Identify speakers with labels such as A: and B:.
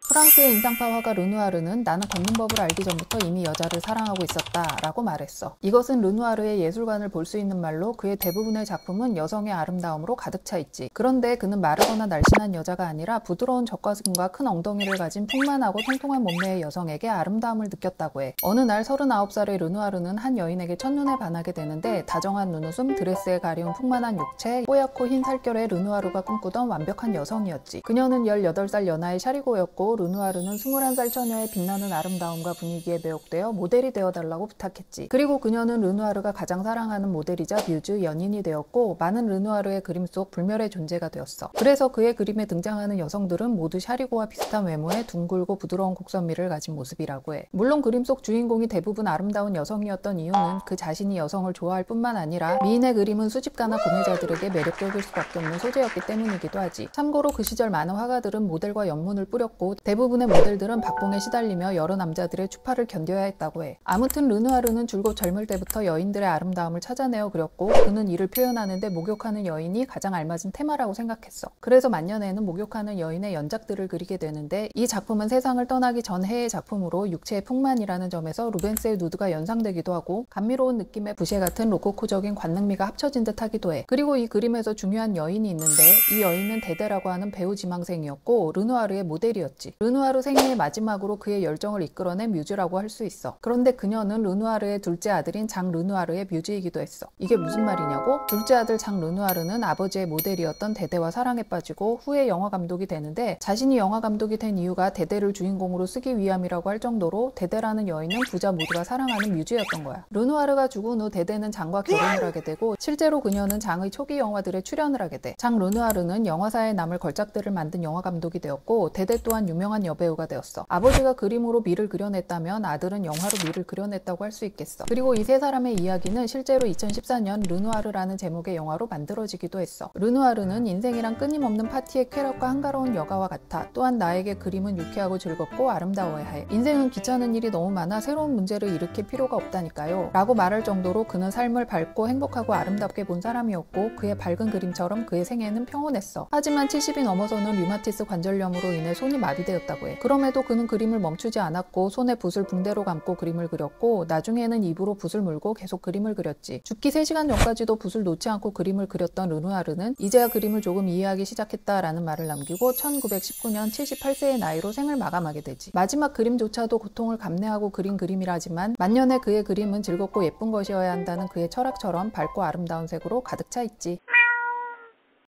A: 프랑스의 인상파 화가 르누아르는 나는 걷는 법을 알기 전부터 이미 여자를 사랑하고 있었다 라고 말했어. 이것은 르누아르의 예술관을 볼 수 있는 말로 그의 대부분의 작품은 여성의 아름다움으로 가득 차 있지. 그런데 그는 마르거나 날씬한 여자가 아니라 부드러운 젖가슴과 큰 엉덩이를 가진 풍만하고 통통한 몸매의 여성에게 아름다움을 느꼈다고 해. 어느 날 39살의 르누아르는 한 여인에게 첫눈에 반하게 되는데 다정한 눈웃음, 드레스에 가려운 풍만한 육체, 뽀얗고 흰 살결의 르누아르가 꿈꾸던 완벽한 여성이었지. 그녀는 18살 연하의 샤리고였고 르누아르는 21살 처녀의 빛나는 아름다움과 분위기에 매혹되어 모델이 되어달라고 부탁했지. 그리고 그녀는 르누아르가 가장 사랑하는 모델이자 뮤즈, 연인이 되었고 많은 르누아르의 그림 속 불멸의 존재가 되었어. 그래서 그의 그림에 등장하는 여성들은 모두 샤리고와 비슷한 외모에 둥글고 부드러운 곡선미를 가진 모습이라고 해. 물론 그림 속 주인공이 대부분 아름다운 여성이었던 이유는 그 자신이 여성을 좋아할 뿐만 아니라 미인의 그림은 수집가나 구매자들에게 매력적일 수밖에 없는 소재였기 때문이기도 하지. 참고로 그 시절 많은 화가들은 모델과 연문을 뿌렸고 대부분의 모델들은 박봉에 시달리며 여러 남자들의 추파를 견뎌야 했다고 해. 아무튼 르누아르는 줄곧 젊을 때부터 여인들의 아름다움을 찾아내어 그렸고 그는 이를 표현하는데 목욕하는 여인이 가장 알맞은 테마라고 생각했어. 그래서 만년에는 목욕하는 여인의 연작들을 그리게 되는데 이 작품은 세상을 떠나기 전 해의 작품으로 육체의 풍만이라는 점에서 루벤스의 누드가 연상되기도 하고 감미로운 느낌의 부쉐 같은 로코코적인 관능미가 합쳐진 듯 하기도 해. 그리고 이 그림에서 중요한 여인이 있는데 이 여인은 데데라고 하는 배우 지망생이었고 르누아르의 모델이었지. 르누아르 생애의 마지막으로 그의 열정을 이끌어낸 뮤즈라고 할 수 있어. 그런데 그녀는 르누아르의 둘째 아들인 장 르누아르의 뮤즈이기도 했어. 이게 무슨 말이냐고? 둘째 아들 장 르누아르는 아버지의 모델이었던 데데와 사랑에 빠지고 후에 영화 감독이 되는데 자신이 영화 감독이 된 이유가 데데를 주인공으로 쓰기 위함이라고 할 정도로 데데라는 여인은 부자 모두가 사랑하는 뮤즈였던 거야. 르누아르가 죽은 후 데데는 장과 결혼을 하게 되고 실제로 그녀는 장의 초기 영화들에 출연을 하게 돼. 장 르누아르는 영화사에 남을 걸작들을 만든 영화 감독이 되었고 데데 또한 유명한 여배우가 되었어. 아버지가 그림으로 미를 그려냈다면 아들은 영화로 미를 그려냈다고 할 수 있겠어. 그리고 이 세 사람의 이야기는 실제로 2014년 르누아르라는 제목의 영화로 만들어지기도 했어. 르누아르는 인생이란 끊임없는 파티의 쾌락과 한가로운 여가와 같아. 또한 나에게 그림은 유쾌하고 즐겁고 아름다워야 해. 인생은 귀찮은 일이 너무 많아 새로운 문제를 일으킬 필요가 없다니까요 라고 말할 정도로 그는 삶을 밝고 행복하고 아름답게 본 사람이었고 그의 밝은 그림처럼 그의 생애는 평온했어. 하지만 70이 넘어서는 류마티스 관절염으로 인해 손이 마비되었다고 해. 그럼에도 그는 그림을 멈추지 않았고 손에 붓을 붕대로 감고 그림을 그렸고 나중에는 입으로 붓을 물고 계속 그림을 그렸지. 죽기 3시간 전까지도 붓을 놓지 않고 그림을 그렸던 르누아르는 이제야 그림을 조금 이해하기 시작했다라는 말을 남기고 1919년 78세의 나이로 생을 마감하게 되지. 마지막 그림조차도 고통을 감내하고 그린 그림이라지만 만년의 그의 그림은 즐겁고 예쁜 것이어야 한다는 그의 철학처럼 밝고 아름다운 색으로 가득 차 있지.